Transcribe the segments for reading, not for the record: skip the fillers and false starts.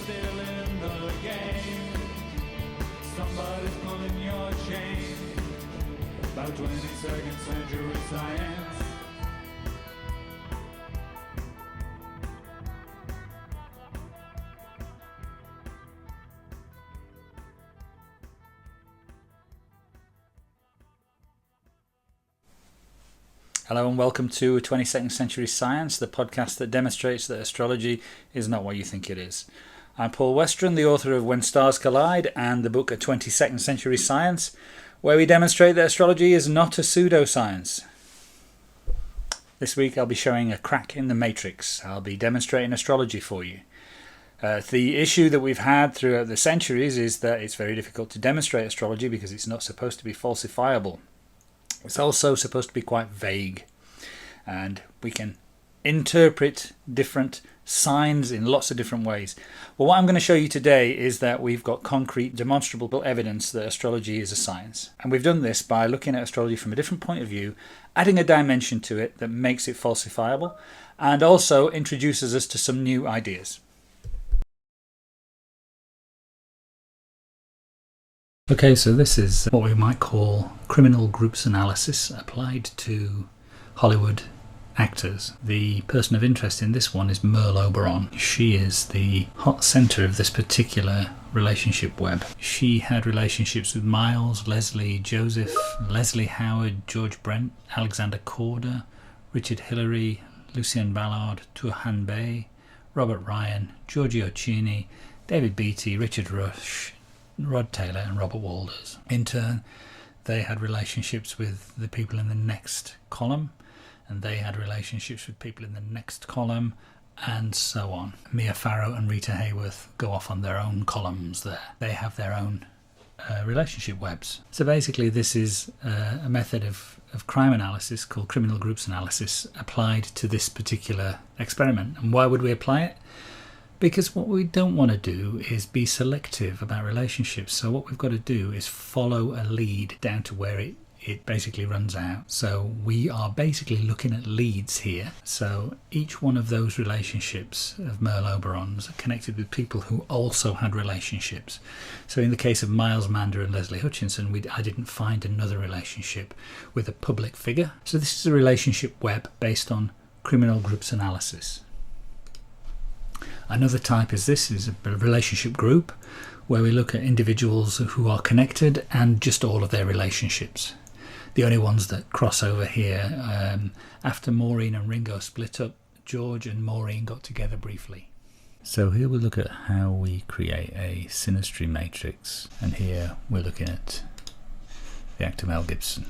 still in the game. Somebody's pulling your chain. About 22nd century science. Hello and welcome to 22nd Century Science, the podcast that demonstrates that astrology is not what you think it is. I'm Paul Westran, the author of When Stars Collide and the book A 22nd Century Science, where we demonstrate that astrology is not a pseudoscience. This week I'll be showing a crack in the matrix. I'll be demonstrating astrology for you. The issue that we've had throughout the centuries is that it's very difficult to demonstrate astrology because it's not supposed to be falsifiable. It's also supposed to be quite vague, and we can interpret different signs in lots of different ways. Well, what I'm going to show you today is that we've got concrete, demonstrable evidence that astrology is a science. And we've done this by looking at astrology from a different point of view, adding a dimension to it that makes it falsifiable, and also introduces us to some new ideas. Okay, so this is what we might call criminal groups analysis applied to Hollywood actors. The person of interest in this one is Merle Oberon. She is the hot centre of this particular relationship web. She had relationships with Miles, Leslie Joseph, Leslie Howard, George Brent, Alexander Corder, Richard Hillary, Lucien Ballard, Turhan Bey, Robert Ryan, Giorgio Cini, David Beatty, Richard Rush, Rod Taylor and Robert Walters. In turn, they had relationships with the people in the next column, and they had relationships with people in the next column, and so on. Mia Farrow and Rita Hayworth go off on their own columns there. They have their own relationship webs. So basically this is a method of crime analysis called criminal groups analysis applied to this particular experiment. And why would we apply it? Because what we don't want to do is be selective about relationships. So what we've got to do is follow a lead down to where it basically runs out. So we are basically looking at leads here. So each one of those relationships of Merle Oberon's are connected with people who also had relationships. So in the case of Miles Mander and Leslie Hutchinson, I didn't find another relationship with a public figure. So this is a relationship web based on criminal groups analysis. Another type is a relationship group where we look at individuals who are connected and just all of their relationships. The only ones that cross over here, after Maureen and Ringo split up, George and Maureen got together briefly. So here we look at how we create a synastry matrix, and here we're looking at the actor Mel Gibson.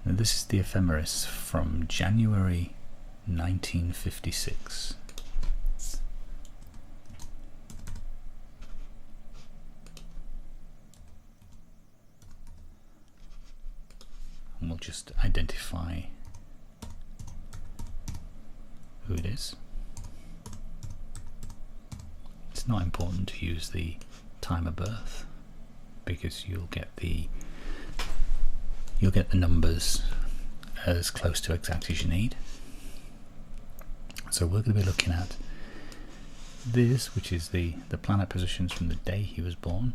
Now this is the ephemeris from January 1956. And we'll just identify who it is. It's not important to use the time of birth because you'll get the numbers as close to exact as you need. So we're going to be looking at this, which is the planet positions from the day he was born.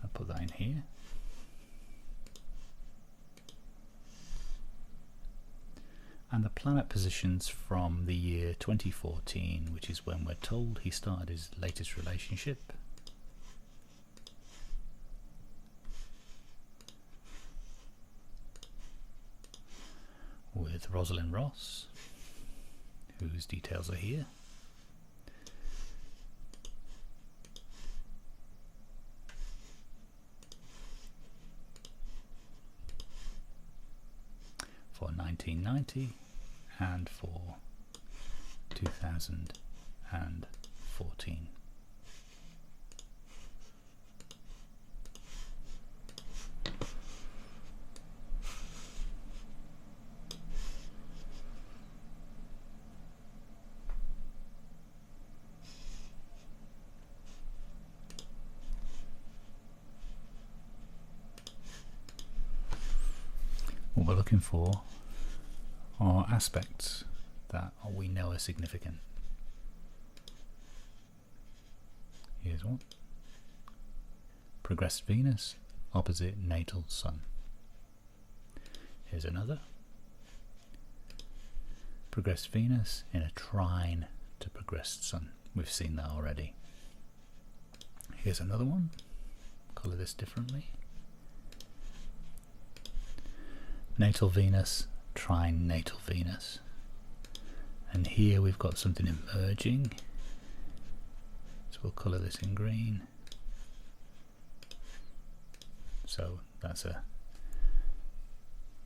I'll put that in here. And the planet positions from the year 2014, which is when we're told he started his latest relationship. With Rosalind Ross, whose details are here. For 1990 and for 2014. What we're looking for are aspects that we know are significant. Here's one. Progressed Venus opposite natal Sun. Here's another. Progressed Venus in a trine to progressed Sun. We've seen that already. Here's another one. Colour this differently. Natal Venus, trine natal Venus. And here we've got something emerging. So we'll colour this in green. So that's a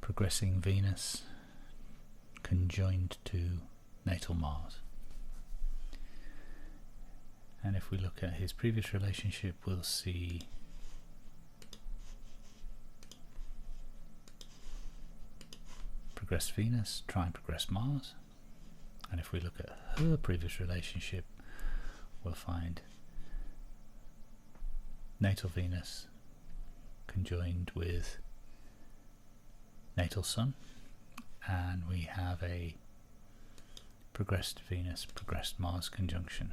progressing Venus conjoined to natal Mars. And if we look at his previous relationship, we'll see progressed Venus, trine progressed Mars. And if we look at her previous relationship, we'll find natal Venus conjoined with natal Sun, and we have a progressed Venus, progressed Mars conjunction.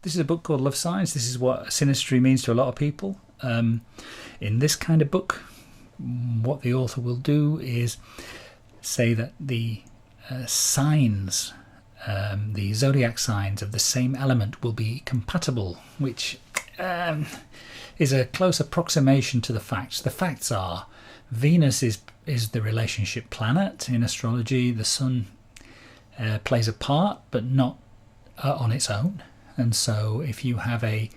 This is a book called Love Signs. This is what synastry means to a lot of people. In this kind of book, what the author will do is say that the signs, the zodiac signs of the same element will be compatible, which is a close approximation to the facts. The facts are Venus is the relationship planet in astrology. The Sun plays a part, but not on its own. And so if you have a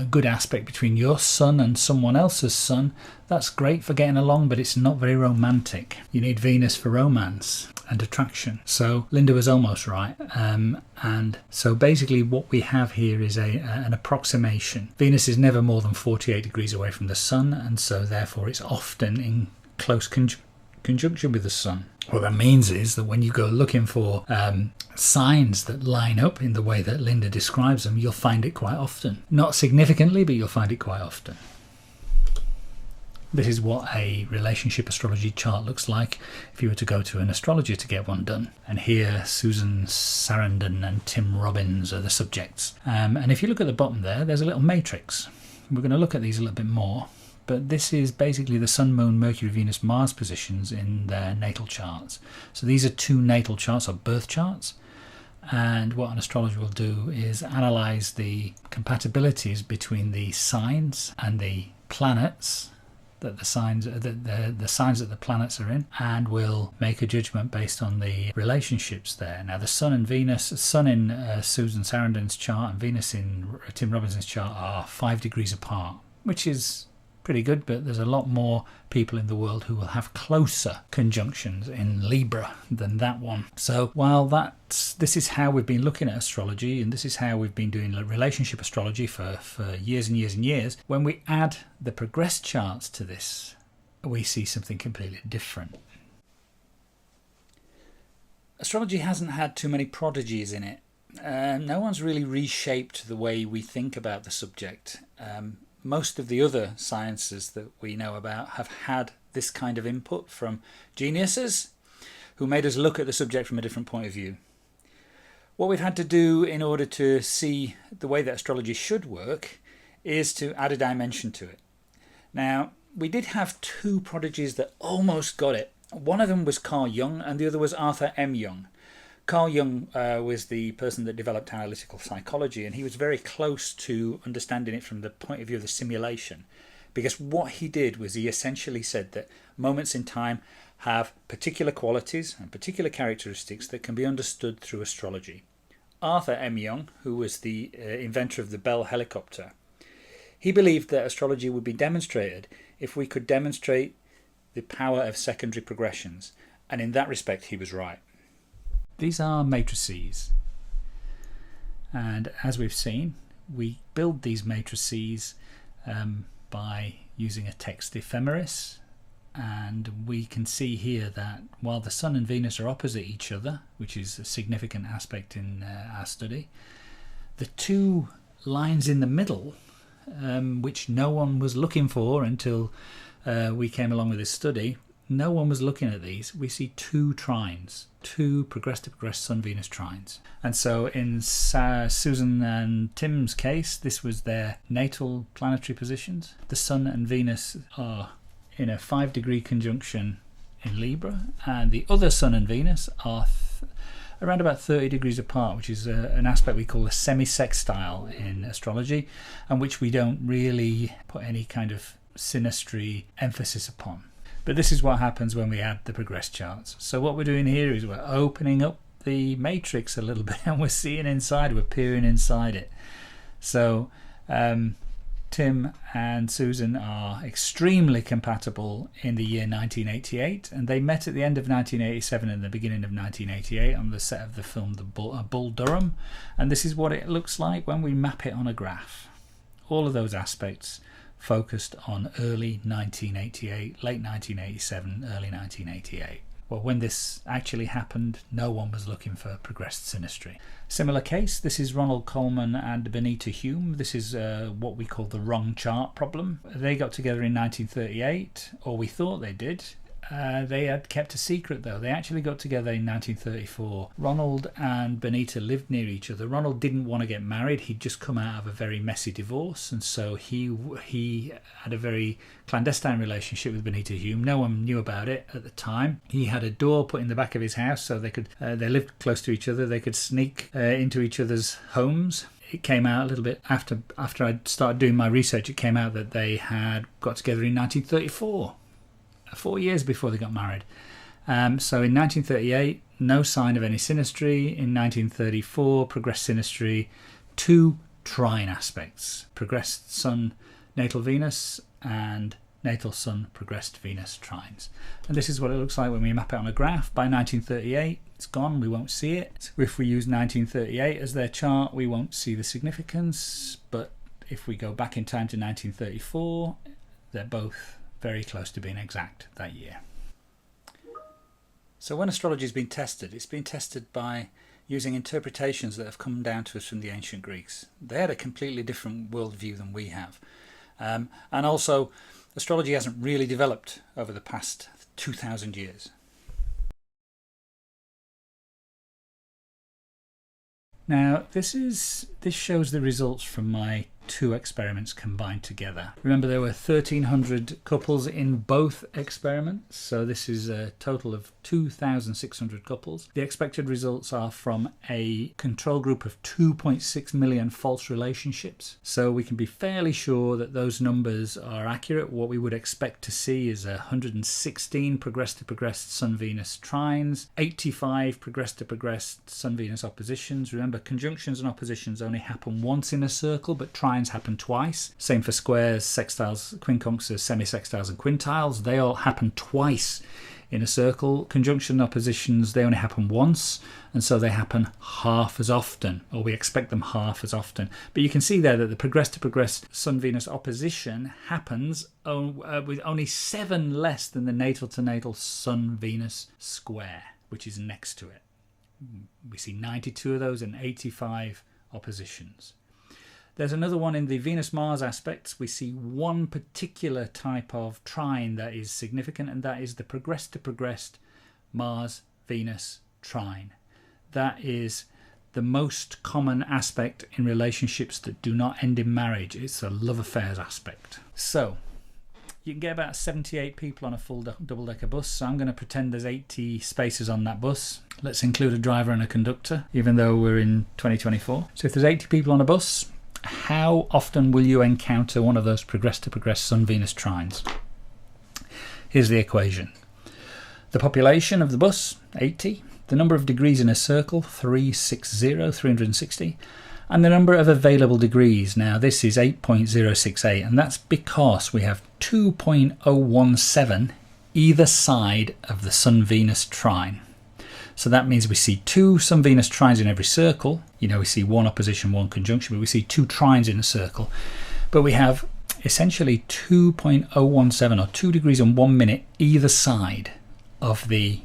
good aspect between your Sun and someone else's Sun, that's great for getting along, but it's not very romantic. You need Venus for romance and attraction. So Linda was almost right. And so basically what we have here is an approximation. Venus is never more than 48 degrees away from the Sun, and so therefore it's often in close conjunction with the Sun. What that means is that when you go looking for signs that line up in the way that Linda describes them, you'll find it quite often. Not significantly, but you'll find it quite often. This is what a relationship astrology chart looks like if you were to go to an astrologer to get one done. And here Susan Sarandon and Tim Robbins are the subjects. And if you look at the bottom there's a little matrix. We're going to look at these a little bit more. But this is basically the Sun, Moon, Mercury, Venus, Mars positions in their natal charts. So these are two natal charts or birth charts. And what an astrologer will do is analyse the compatibilities between the signs and the planets that the signs that the planets are in, and will make a judgment based on the relationships there. Now the Sun and Venus, Sun in Susan Sarandon's chart and Venus in Tim Robinson's chart are 5 degrees apart, which is pretty good, but there's a lot more people in the world who will have closer conjunctions in Libra than that one. So while this is how we've been looking at astrology, and this is how we've been doing relationship astrology for years and years and years, when we add the progressed charts to this, we see something completely different. Astrology hasn't had too many prodigies in it. No one's really reshaped the way we think about the subject. Most of the other sciences that we know about have had this kind of input from geniuses who made us look at the subject from a different point of view. What we've had to do in order to see the way that astrology should work is to add a dimension to it. Now, we did have two prodigies that almost got it. One of them was Carl Jung and the other was Arthur M. Jung. Carl Jung was the person that developed analytical psychology, and he was very close to understanding it from the point of view of the simulation, because what he did was he essentially said that moments in time have particular qualities and particular characteristics that can be understood through astrology. Arthur M. Jung, who was the inventor of the Bell helicopter, he believed that astrology would be demonstrated if we could demonstrate the power of secondary progressions, and in that respect he was right. These are matrices, and as we've seen, we build these matrices by using a text ephemeris, and we can see here that while the Sun and Venus are opposite each other, which is a significant aspect in our study, the two lines in the middle which no one was looking for until we came along with this study. No one was looking at these. We see two trines, two progress-to-progress Sun-Venus trines. And so in Susan and Tim's case, this was their natal planetary positions. The Sun and Venus are in a 5-degree conjunction in Libra, and the other Sun and Venus are around about 30 degrees apart, which is an aspect we call a semi-sextile in astrology, and which we don't really put any kind of synastry emphasis upon. But this is what happens when we add the progress charts. So what we're doing here is we're opening up the matrix a little bit, and we're seeing inside, we're peering inside it. So Tim and Susan are extremely compatible in the year 1988, and they met at the end of 1987 and the beginning of 1988 on the set of the film Bull Durham, and this is what it looks like when we map it on a graph. All of those aspects focused on early 1988, late 1987, early 1988. Well, when this actually happened, no one was looking for progressed synastry. Similar case, this is Ronald Coleman and Benita Hume. This is what we call the wrong chart problem. They got together in 1938, or we thought they did. They had kept a secret though. They actually got together in 1934. Ronald and Benita lived near each other. Ronald didn't want to get married. He'd just come out of a very messy divorce, and so he had a very clandestine relationship with Benita Hume. No one knew about it at the time. He had a door put in the back of his house so they could they lived close to each other. They could sneak into each other's homes. It came out a little bit after I'd started doing my research. It came out that they had got together in 1934. 4 years before they got married. So in 1938, no sign of any synastry. In 1934, progressed synastry, two trine aspects: progressed Sun, natal Venus, and natal Sun, progressed Venus trines. And this is what it looks like when we map it on a graph. By 1938, it's gone, we won't see it. If we use 1938 as their chart, we won't see the significance. But if we go back in time to 1934, they're both very close to being exact that year. So when astrology has been tested, it's been tested by using interpretations that have come down to us from the ancient Greeks. They had a completely different worldview than we have. And also, astrology hasn't really developed over the past 2,000 years. Now, this shows the results from my two experiments combined together. Remember, there were 1,300 couples in both experiments, so this is a total of 2,600 couples. The expected results are from a control group of 2.6 million false relationships, so we can be fairly sure that those numbers are accurate. What we would expect to see is 116 progress-to-progress Sun-Venus trines, 85 progress-to-progress Sun-Venus oppositions. Remember, conjunctions and oppositions only happen once in a circle, but trines happen twice. Same for squares, sextiles, quincunxes, semisextiles and quintiles. They all happen twice in a circle. Conjunction and oppositions, they only happen once, and so they happen half as often, or we expect them half as often. But you can see there that the progress-to-progress Sun-Venus opposition happens with only 7 less than the natal-to-natal Sun-Venus square, which is next to it. We see 92 of those and 85 oppositions. There's another one in the Venus-Mars aspects. We see one particular type of trine that is significant, and that is the progress-to-progress Mars-Venus trine. That is the most common aspect in relationships that do not end in marriage. It's a love affairs aspect. So you can get about 78 people on a full double-decker bus, so I'm going to pretend there's 80 spaces on that bus. Let's include a driver and a conductor, even though we're in 2024. So if there's 80 people on a bus, how often will you encounter one of those progress-to-progress Sun-Venus trines? Here's the equation. The population of the bus, 80. The number of degrees in a circle, 360, and the number of available degrees. Now this is 8.068, and that's because we have 2.017 either side of the Sun-Venus trine. So that means we see 2 Sun-Venus trines in every circle. You know, we see 1 opposition, 1 conjunction, but we see 2 trines in a circle. But we have essentially 2.017 or 2 degrees and 1 minute either side of the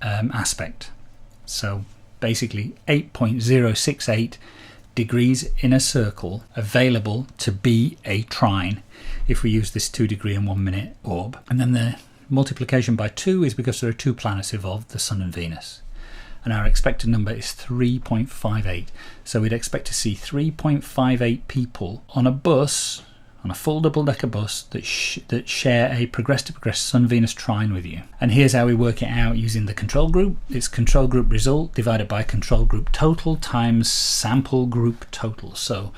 aspect. So basically 8.068 degrees in a circle available to be a trine if we use this 2 degree and 1 minute orb. And then the multiplication by 2 is because there are 2 planets involved, the Sun and Venus. And our expected number is 3.58. So we'd expect to see 3.58 people on a bus, on a full double-decker bus that share a progress-to-progress Sun-Venus trine with you. And here's how we work it out using the control group. It's control group result divided by control group total times sample group total. So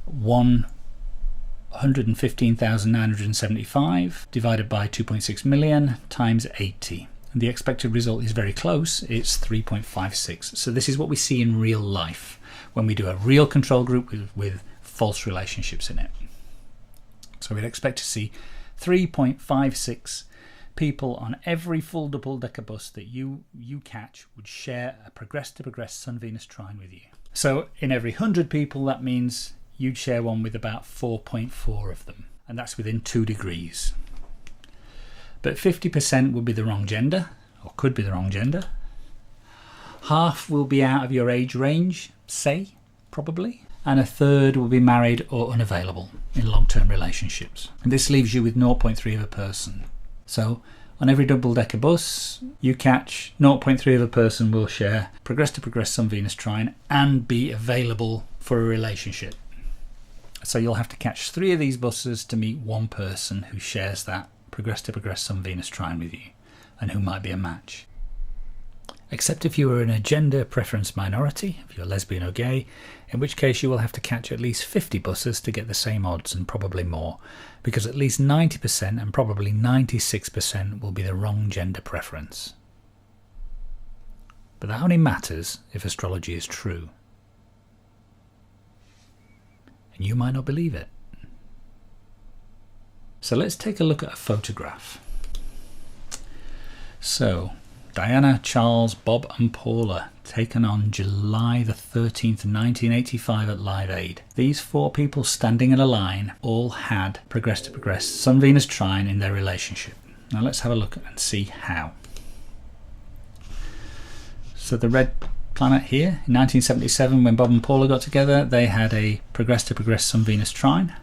115,975 divided by 2.6 million times 80. And the expected result is very close. It's 3.56. So this is what we see in real life when we do a real control group with false relationships in it. So we'd expect to see 3.56 people on every full double-decker bus that you catch would share a progress-to-progress Sun-Venus trine with you. So in every 100 people, that means you'd share one with about 4.4 of them, and that's within 2 degrees. But 50% would be the wrong gender, or could be the wrong gender. Half will be out of your age range, say, probably. And a third will be married or unavailable in long-term relationships. And this leaves you with 0.3 of a person. So on every double-decker bus you catch, 0.3 of a person will share progress-to-progress Sun-Venus trine and be available for a relationship. So you'll have to catch 3 of these buses to meet 1 person who shares that progress-to-progress Sun-Venus trine with you and who might be a match. Except if you are in a gender preference minority, if you're lesbian or gay, in which case you will have to catch at least 50 buses to get the same odds, and probably more, because at least 90% and probably 96% will be the wrong gender preference. But that only matters if astrology is true. And you might not believe it. So let's take a look at a photograph. So, Diana, Charles, Bob and Paula, taken on July the 13th, 1985 at Live Aid. These 4 people standing in a line all had progress-to-progress Sun-Venus trine in their relationship. Now let's have a look and see how. So the red planet here, in 1977 when Bob and Paula got together, they had a progress-to-progress Sun-Venus trine.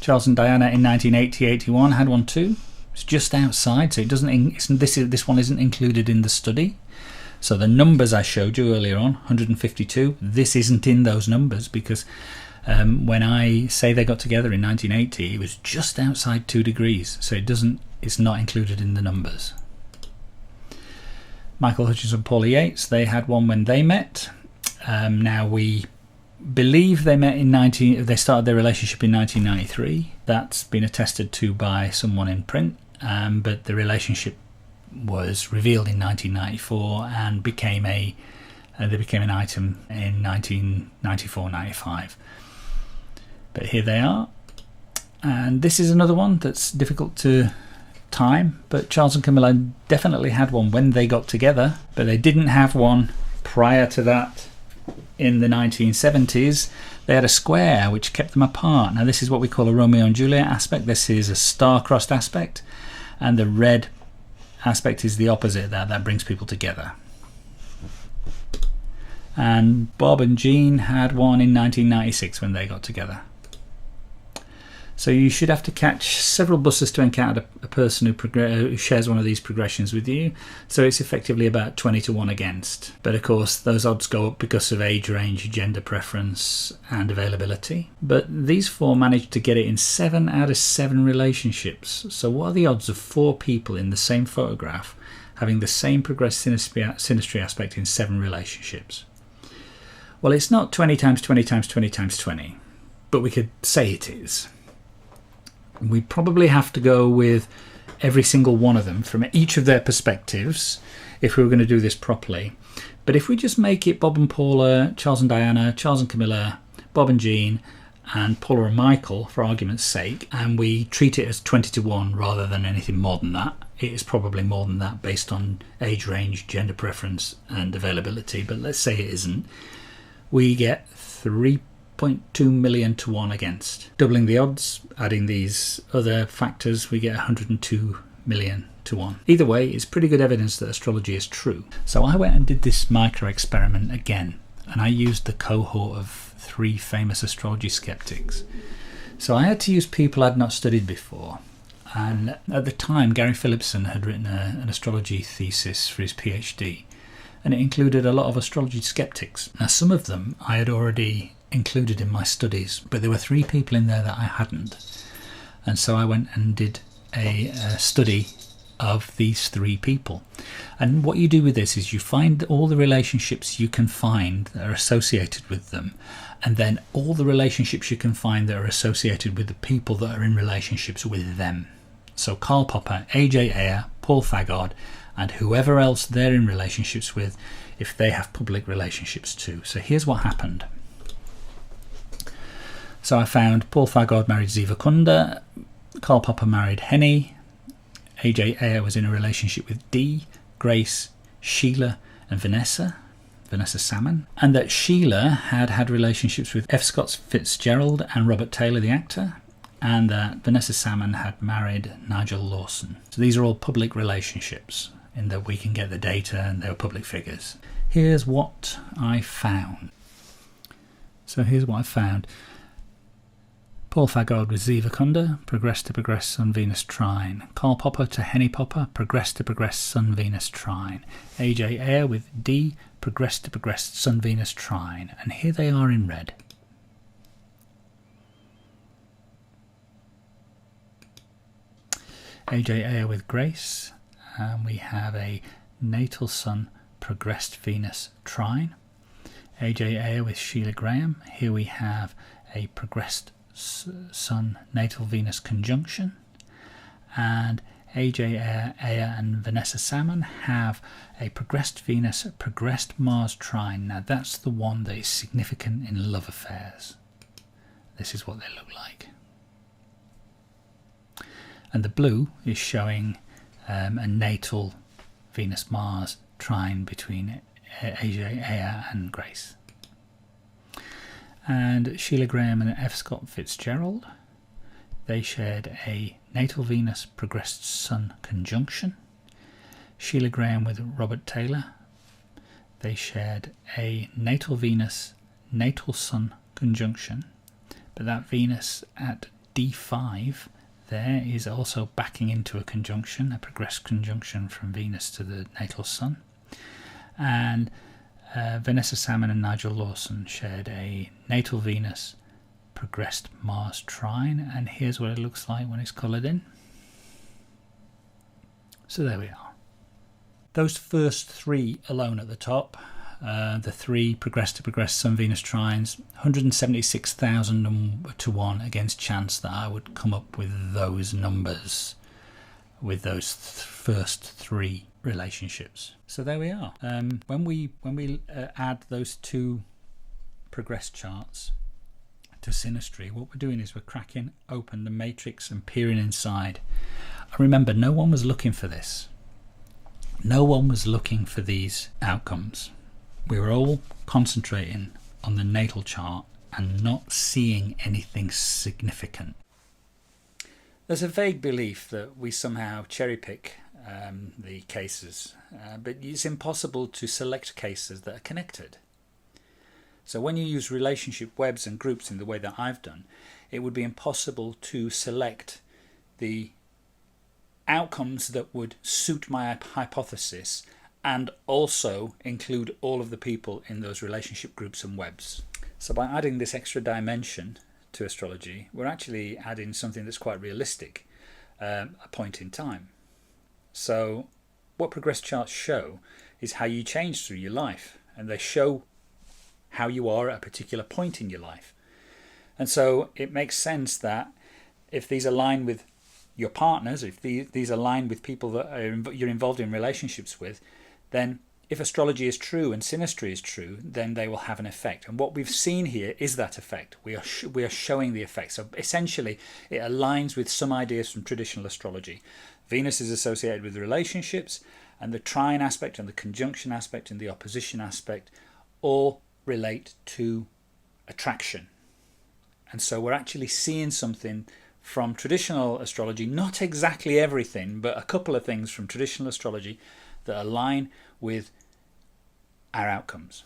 Charles and Diana in 1980-81 had one too. It's just outside, so it doesn't. This one isn't included in the study. So the numbers I showed you earlier on, 152, this isn't in those numbers because when I say they got together in 1980, it was just outside 2 degrees, so it's not included in the numbers. Michael Hutchins and Paula Yates, they had one when they met. Now we believe they met they started their relationship in 1993. That's been attested to by someone in print, but the relationship was revealed in 1994 and they became an item in 1994-95. But here they are, and this is another one that's difficult to time, but Charles and Camilla definitely had one when they got together, but they didn't have one prior to that. In the 1970s, they had a square which kept them apart. Now this is what we call a Romeo and Juliet aspect. This is a star-crossed aspect, and the red aspect is the opposite of that. That brings people together. And Bob and Jean had one in 1996 when they got together. So you should have to catch several buses to encounter a person who shares one of these progressions with you. So it's effectively about 20 to 1 against. But of course those odds go up because of age range, gender preference and availability. But these 4 managed to get it in 7 out of 7 relationships. So what are the odds of 4 people in the same photograph having the same progressed synastry aspect in 7 relationships? Well, it's not 20 times 20 times 20 times 20, but we could say it is. We probably have to go with every single one of them from each of their perspectives if we were going to do this properly. But if we just make it Bob and Paula, Charles and Diana, Charles and Camilla, Bob and Jean, and Paula and Michael, for argument's sake, and we treat it as 20 to 1 rather than anything more than that, it is probably more than that based on age range, gender preference and availability, but let's say it isn't, we get 3.2 million to 1 against. Doubling the odds, adding these other factors, we get 102 million to 1. Either way, it's pretty good evidence that astrology is true. So I went and did this micro experiment again. and I used the cohort of 3 famous astrology skeptics. So I had to use people I'd not studied before. And at the time, Gary Phillipson had written an astrology thesis for his PhD, and it included a lot of astrology skeptics. Now, some of them I had already included in my studies, but there were 3 people in there that I hadn't. And so I went and did a study of these 3 people. And what you do with this is you find all the relationships you can find that are associated with them, and then all the relationships you can find that are associated with the people that are in relationships with them. So Karl Popper, AJ Ayer, Paul Fagard, and whoever else they're in relationships with, if they have public relationships too. So here's what happened. So I found Paul Fagard married Ziva Kunda, Karl Popper married Henny, AJ Ayer was in a relationship with Dee, Grace, Sheila and Vanessa Salmon, and that Sheila had relationships with F. Scott Fitzgerald and Robert Taylor the actor, and that Vanessa Salmon had married Nigel Lawson. So these are all public relationships in that we can get the data and they're public figures. Here's what I found. Paul Fagard with Ziva Kunda, progressed to progress Sun Venus trine. Karl Popper to Henny Popper, progressed to progress Sun Venus trine. AJ Ayer with D, progressed to progress Sun Venus trine. And here they are in red. AJ Ayer with Grace, and we have a natal Sun progressed Venus trine. AJ Ayer with Sheila Graham. Here we have a progressed Sun natal Venus conjunction, and AJ Ayer and Vanessa Salmon have a progressed Venus, progressed Mars trine. Now that's the one that is significant in love affairs. This is what they look like. And the blue is showing a natal Venus-Mars trine between AJ Ayer and Grace. And Sheila Graham and F. Scott Fitzgerald, they shared a natal Venus progressed Sun conjunction. Sheila Graham with Robert Taylor, they shared a natal Venus, natal Sun conjunction, but that Venus at D5 there is also backing into a conjunction, a progressed conjunction from Venus to the natal Sun. And Vanessa Salmon and Nigel Lawson shared a natal Venus progressed Mars trine, and here's what it looks like when it's coloured in. So there we are. Those first 3 alone at the top, the 3 progressed to progress Sun Venus trines, 176,000 to 1 against chance that I would come up with those numbers with those first 3 relationships. So there we are. When we add those 2 progressed charts to Synastry, what we're doing is we're cracking open the matrix and peering inside. And remember, no one was looking for this. No one was looking for these outcomes. We were all concentrating on the natal chart and not seeing anything significant. There's a vague belief that we somehow cherry pick the cases, but it's impossible to select cases that are connected. So when you use relationship webs and groups in the way that I've done, it would be impossible to select the outcomes that would suit my hypothesis and also include all of the people in those relationship groups and webs. So by adding this extra dimension to astrology, we're actually adding something that's quite realistic, a point in time. So what progressed charts show is how you change through your life, and they show how you are at a particular point in your life. And so it makes sense that if these align with your partners, if these align with people that you're involved in relationships with, then if astrology is true and synastry is true, then they will have an effect. And what we've seen here is that effect. We are showing the effect. So essentially, it aligns with some ideas from traditional astrology. Venus is associated with relationships, and the trine aspect and the conjunction aspect and the opposition aspect all relate to attraction. And so we're actually seeing something from traditional astrology, not exactly everything, but a couple of things from traditional astrology that align with our outcomes.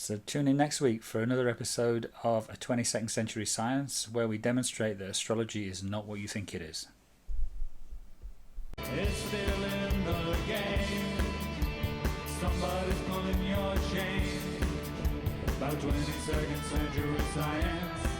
So tune in next week for another episode of A 22nd Century Science, where we demonstrate that astrology is not what you think it is. It's still in the game. Somebody's pulling your chain. About 22nd century science.